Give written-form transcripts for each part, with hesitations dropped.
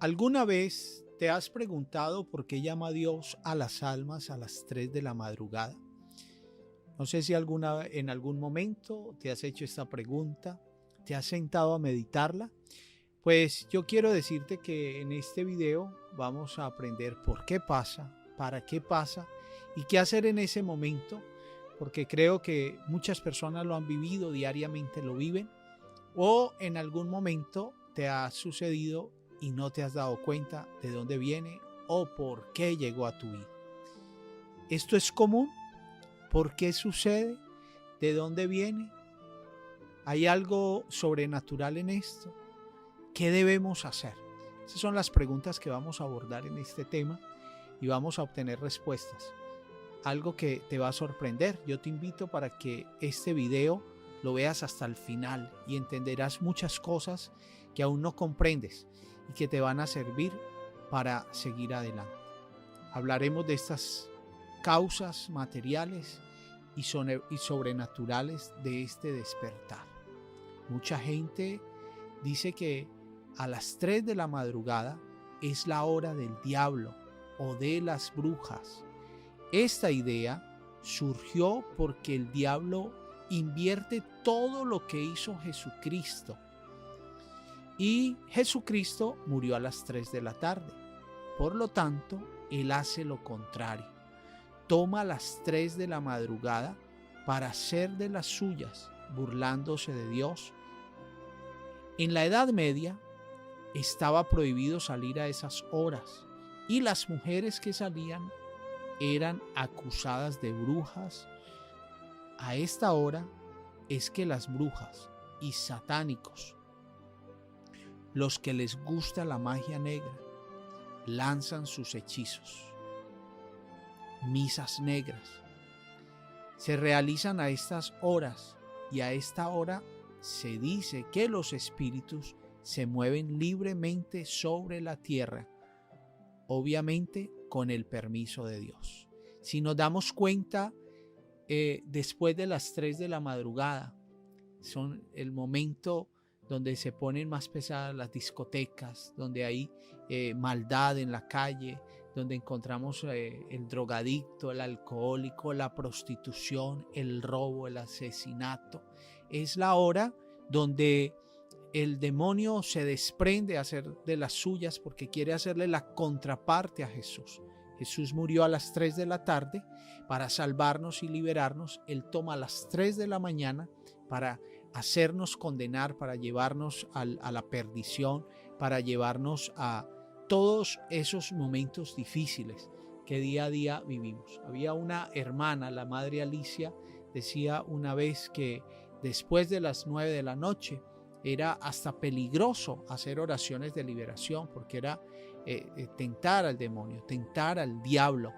¿Alguna vez te has preguntado por qué llama Dios a las almas a las 3 de la madrugada? No sé si en algún momento te has hecho esta pregunta, te has sentado a meditarla. Pues yo quiero decirte que en este video vamos a aprender por qué pasa, para qué pasa y qué hacer en ese momento, porque creo que muchas personas lo han vivido, diariamente lo viven, o en algún momento te ha sucedido y no te has dado cuenta de dónde viene o por qué llegó a tu vida. ¿Esto es común? ¿Por qué sucede? ¿De dónde viene? ¿Hay algo sobrenatural en esto? ¿Qué debemos hacer? Esas son las preguntas que vamos a abordar en este tema y vamos a obtener respuestas. Algo que te va a sorprender. Yo te invito para que este video lo veas hasta el final y entenderás muchas cosas que aún no comprendes y que te van a servir para seguir adelante. Hablaremos de estas causas materiales y sobrenaturales de este despertar. Mucha gente dice que a las 3 de la madrugada es la hora del diablo o de las brujas. Esta idea surgió porque el diablo invierte todo lo que hizo Jesucristo. Y Jesucristo murió a las 3 de la tarde. Por lo tanto, Él hace lo contrario. Toma las 3 de la madrugada para hacer de las suyas, burlándose de Dios. En la Edad Media estaba prohibido salir a esas horas y las mujeres que salían eran acusadas de brujas. A esta hora es que las brujas y satánicos, los que les gusta la magia negra, lanzan sus hechizos. Misas negras se realizan a estas horas y a esta hora se dice que los espíritus se mueven libremente sobre la tierra, obviamente con el permiso de Dios. Si nos damos cuenta, después de las 3 de la madrugada, son el momento donde se ponen más pesadas las discotecas, donde hay maldad en la calle, donde encontramos el drogadicto, el alcohólico, la prostitución, el robo, el asesinato. Es la hora donde el demonio se desprende a hacer de las suyas porque quiere hacerle la contraparte a Jesús. Jesús murió a las 3 de la tarde para salvarnos y liberarnos. Él toma a las 3 de la mañana para hacernos condenar, para llevarnos a la perdición, para llevarnos a todos esos momentos difíciles que día a día vivimos. Había una hermana, la madre Alicia, decía una vez que después de las 9 de la noche era hasta peligroso hacer oraciones de liberación porque era tentar al demonio, tentar al diablo.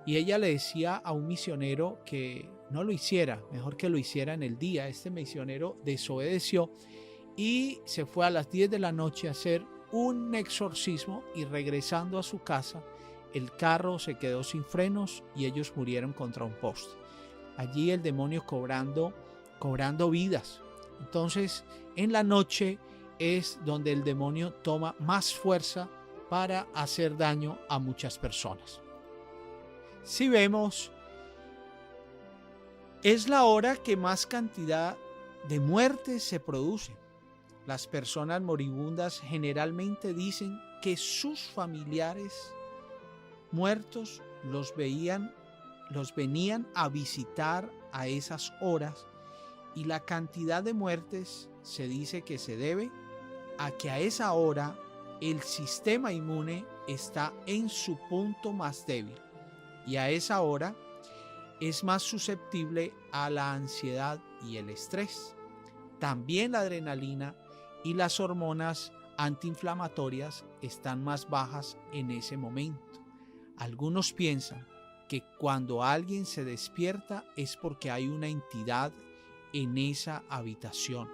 Y ella le decía a un misionero que no lo hiciera, mejor que lo hiciera en el día. Este misionero desobedeció y se fue a las 10 de la noche a hacer un exorcismo y regresando a su casa, el carro se quedó sin frenos y ellos murieron contra un poste. Allí el demonio cobrando vidas. Entonces, en la noche es donde el demonio toma más fuerza para hacer daño a muchas personas. Si vemos, es la hora que más cantidad de muertes se produce. Las personas moribundas generalmente dicen que sus familiares muertos los venían a visitar a esas horas y la cantidad de muertes se dice que se debe a que a esa hora el sistema inmune está en su punto más débil y a esa hora es más susceptible a la ansiedad y el estrés. También la adrenalina y las hormonas antiinflamatorias están más bajas en ese momento. Algunos piensan que cuando alguien se despierta es porque hay una entidad en esa habitación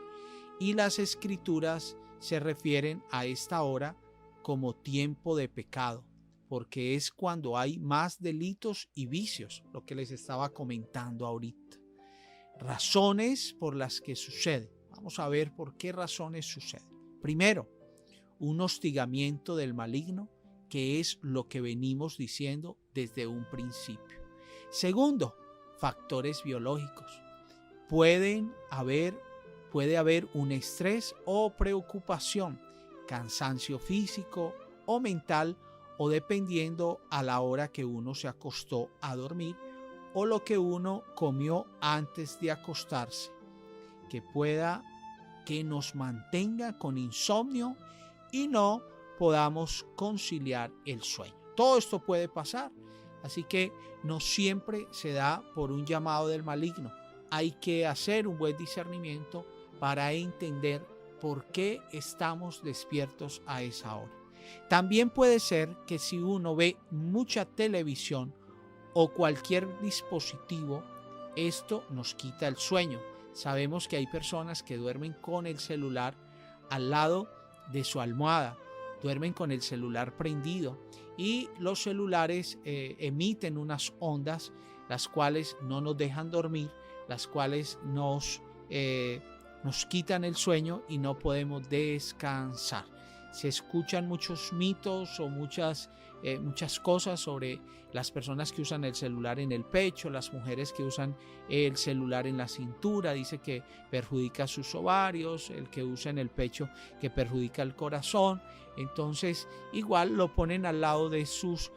y las escrituras se refieren a esta hora como tiempo de pecado, porque es cuando hay más delitos y vicios, lo que les estaba comentando ahorita. Razones por las que sucede. Vamos a ver por qué razones sucede. Primero, un hostigamiento del maligno, que es lo que venimos diciendo desde un principio. Segundo, factores biológicos. Puede haber un estrés o preocupación, cansancio físico o mental, o dependiendo a la hora que uno se acostó a dormir o lo que uno comió antes de acostarse, que nos mantenga con insomnio y no podamos conciliar el sueño. Todo esto puede pasar, así que no siempre se da por un llamado del maligno. Hay que hacer un buen discernimiento para entender por qué estamos despiertos a esa hora. También puede ser que si uno ve mucha televisión o cualquier dispositivo, esto nos quita el sueño. Sabemos que hay personas que duermen con el celular al lado de su almohada, duermen con el celular prendido, y los celulares emiten unas ondas las cuales no nos dejan dormir, las cuales nos quitan el sueño y no podemos descansar. Se escuchan muchos mitos o muchas cosas sobre las personas que usan el celular en el pecho, las mujeres que usan el celular en la cintura, dice que perjudica sus ovarios, el que usa en el pecho que perjudica el corazón. Entonces igual lo ponen al lado de sus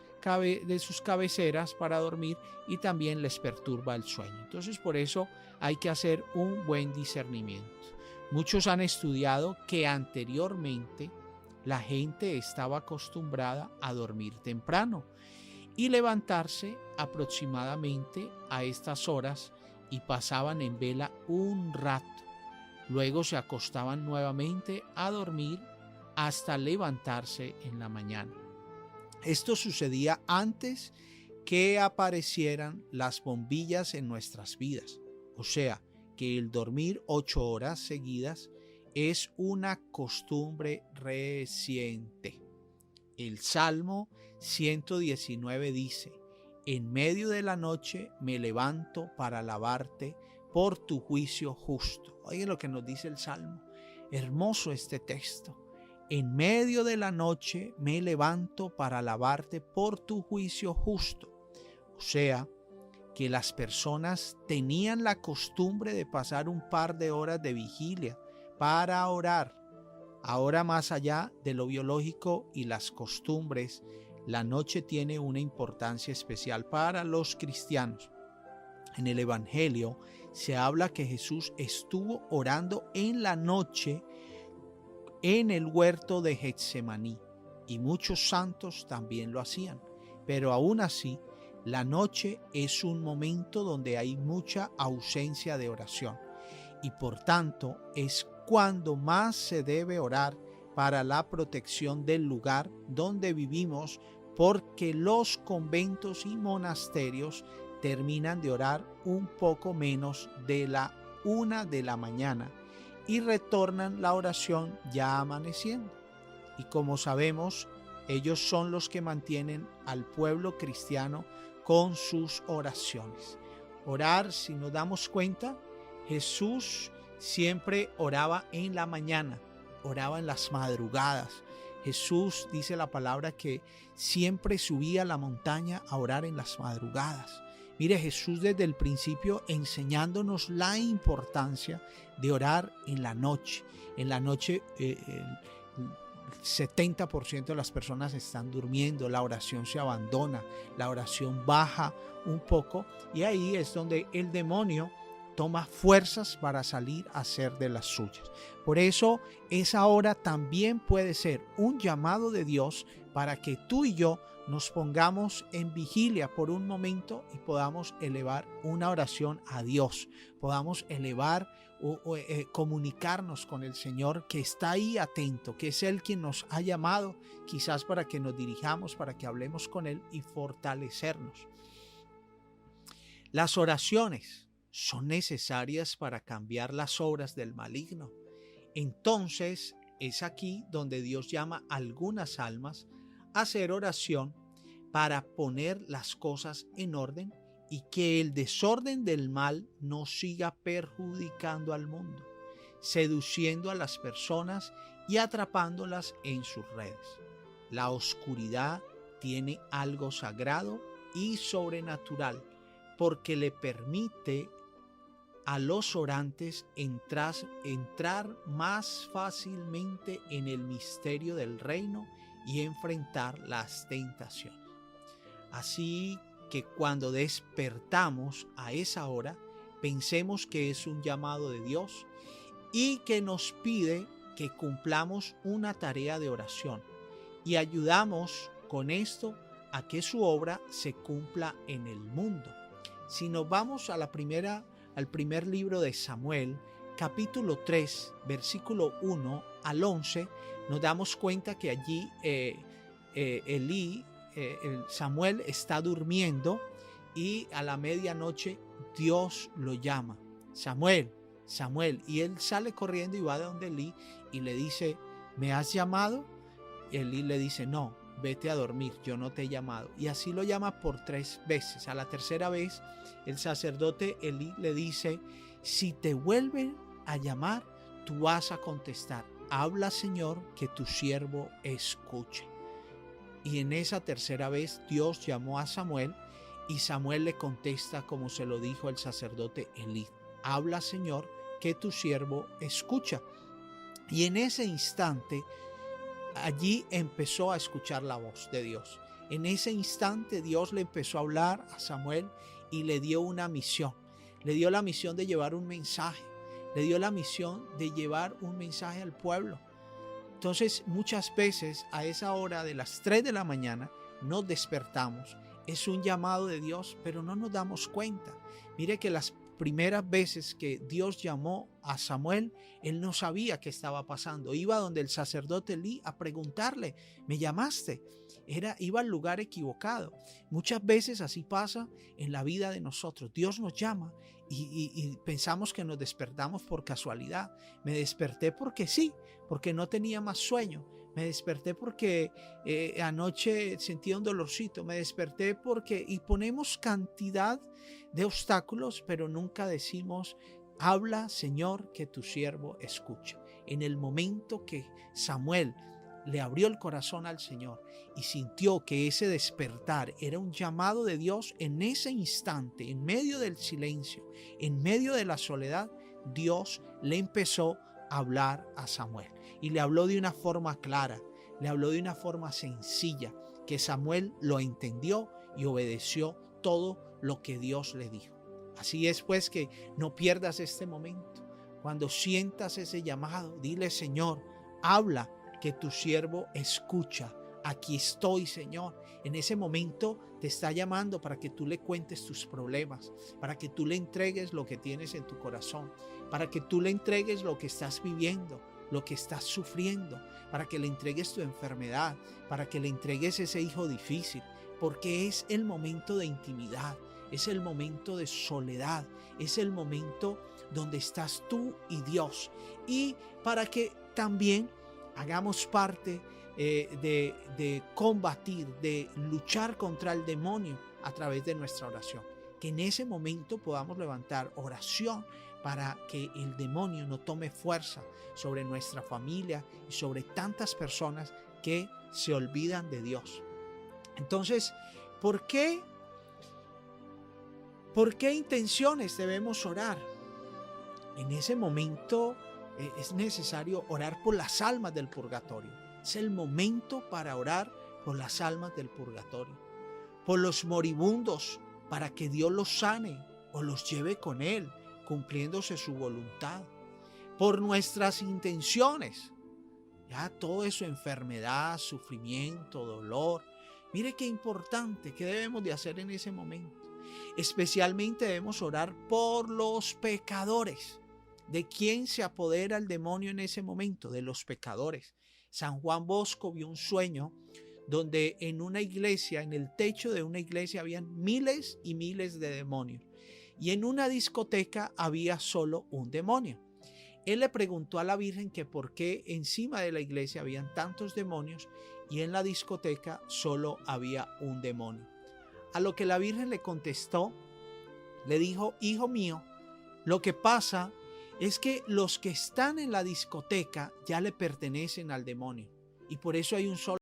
cabeceras para dormir y también les perturba el sueño. Entonces por eso hay que hacer un buen discernimiento. Muchos han estudiado que anteriormente la gente estaba acostumbrada a dormir temprano y levantarse aproximadamente a estas horas y pasaban en vela un rato. Luego se acostaban nuevamente a dormir hasta levantarse en la mañana. Esto sucedía antes que aparecieran las bombillas en nuestras vidas. O sea, que el dormir 8 horas seguidas es una costumbre reciente. El Salmo 119 dice: en medio de la noche me levanto para alabarte por tu juicio justo. Oigan lo que nos dice el Salmo. Hermoso este texto. En medio de la noche me levanto para alabarte por tu juicio justo. O sea, que las personas tenían la costumbre de pasar un par de horas de vigilia para orar. Ahora, más allá de lo biológico y las costumbres, la noche tiene una importancia especial para los cristianos. En el Evangelio se habla que Jesús estuvo orando en la noche en el huerto de Getsemaní, y muchos santos también lo hacían. Pero aún así, la noche es un momento donde hay mucha ausencia de oración, y por tanto es cuando más se debe orar para la protección del lugar donde vivimos, porque los conventos y monasterios terminan de orar un poco menos de la 1 de la mañana y retornan la oración ya amaneciendo. Y como sabemos, ellos son los que mantienen al pueblo cristiano con sus oraciones. Orar, si nos damos cuenta, Jesús siempre oraba en la mañana, oraba en las madrugadas. Jesús, dice la palabra, que siempre subía a la montaña a orar en las madrugadas. Mire, Jesús desde el principio enseñándonos la importancia de orar en la noche. En la noche el 70% de las personas están durmiendo, la oración se abandona, la oración baja un poco, y ahí es donde el demonio toma fuerzas para salir a hacer de las suyas. Por eso esa hora también puede ser un llamado de Dios para que tú y yo nos pongamos en vigilia por un momento y podamos elevar una oración a Dios, podamos elevar comunicarnos con el Señor, que está ahí atento, que es Él quien nos ha llamado, quizás para que nos dirijamos, para que hablemos con Él y fortalecernos. Las oraciones son necesarias para cambiar las obras del maligno. Entonces es aquí donde Dios llama a algunas almas a hacer oración para poner las cosas en orden y que el desorden del mal no siga perjudicando al mundo, seduciendo a las personas y atrapándolas en sus redes. La oscuridad tiene algo sagrado y sobrenatural porque le permite a los orantes entrar más fácilmente en el misterio del reino y enfrentar las tentaciones. Así que cuando despertamos a esa hora, pensemos que es un llamado de Dios y que nos pide que cumplamos una tarea de oración y ayudamos con esto a que su obra se cumpla en el mundo. Si nos vamos a al primer libro de Samuel, capítulo 3, versículo 1 al 11, nos damos cuenta que allí Samuel está durmiendo y a la medianoche Dios lo llama: Samuel, Samuel. Y él sale corriendo y va de donde Elí y le dice: ¿me has llamado? Y Elí le dice: no, vete a dormir, yo no te he llamado. Y así lo llama por 3 veces. A la tercera vez, el sacerdote Elí le dice: si te vuelven a llamar, tú vas a contestar: habla, Señor, que tu siervo escuche. Y en esa tercera vez Dios llamó a Samuel y Samuel le contesta como se lo dijo el sacerdote Elí: habla, Señor, que tu siervo escucha. Y en ese instante allí empezó a escuchar la voz de Dios. En ese instante Dios le empezó a hablar a Samuel y le dio una misión. Le dio la misión de llevar un mensaje. Le dio la misión de llevar un mensaje al pueblo. Entonces, muchas veces a esa hora de las 3 de la mañana nos despertamos. Es un llamado de Dios, pero no nos damos cuenta. Mire que las primeras veces que Dios llamó a Samuel, él no sabía qué estaba pasando. Iba donde el sacerdote Elí a preguntarle: ¿me llamaste? Iba al lugar equivocado. Muchas veces así pasa en la vida de nosotros. Dios nos llama y pensamos que nos despertamos por casualidad. Me desperté porque sí, porque no tenía más sueño. Me desperté porque anoche sentía un dolorcito. Me desperté porque... Y ponemos cantidad de obstáculos, pero nunca decimos: habla, Señor, que tu siervo escucha. En el momento que Samuel le abrió el corazón al Señor y sintió que ese despertar era un llamado de Dios, en ese instante, en medio del silencio, en medio de la soledad, Dios le empezó a hablar a Samuel. Y le habló de una forma clara, le habló de una forma sencilla, que Samuel lo entendió y obedeció todo lo que Dios le dijo. Así es pues que no pierdas este momento. Cuando sientas ese llamado, dile: Señor, habla, que tu siervo escucha. Aquí estoy, Señor. En ese momento te está llamando para que tú le cuentes tus problemas, para que tú le entregues lo que tienes en tu corazón, para que tú le entregues lo que estás viviendo, lo que estás sufriendo, para que le entregues tu enfermedad, para que le entregues ese hijo difícil, porque es el momento de intimidad, es el momento de soledad, es el momento donde estás tú y Dios. Y para que también hagamos parte de combatir, de luchar contra el demonio a través de nuestra oración. Que en ese momento podamos levantar oración para que el demonio no tome fuerza sobre nuestra familia y sobre tantas personas que se olvidan de Dios. Entonces, ¿por qué intenciones debemos orar? En ese momento es necesario orar por las almas del purgatorio. Es el momento para orar por las almas del purgatorio. Por los moribundos, para que Dios los sane o los lleve con Él, cumpliéndose su voluntad. Por nuestras intenciones. Ya todo eso, enfermedad, sufrimiento, dolor. Mire qué importante, qué debemos de hacer en ese momento. Especialmente debemos orar por los pecadores. ¿De quién se apodera el demonio en ese momento? De los pecadores. San Juan Bosco vio un sueño donde en una iglesia, en el techo de una iglesia, habían miles y miles de demonios. Y en una discoteca había solo un demonio. Él le preguntó a la Virgen que por qué encima de la iglesia habían tantos demonios y en la discoteca solo había un demonio. A lo que la Virgen le contestó, le dijo: hijo mío, lo que pasa es que los que están en la discoteca ya le pertenecen al demonio. Y por eso hay un solo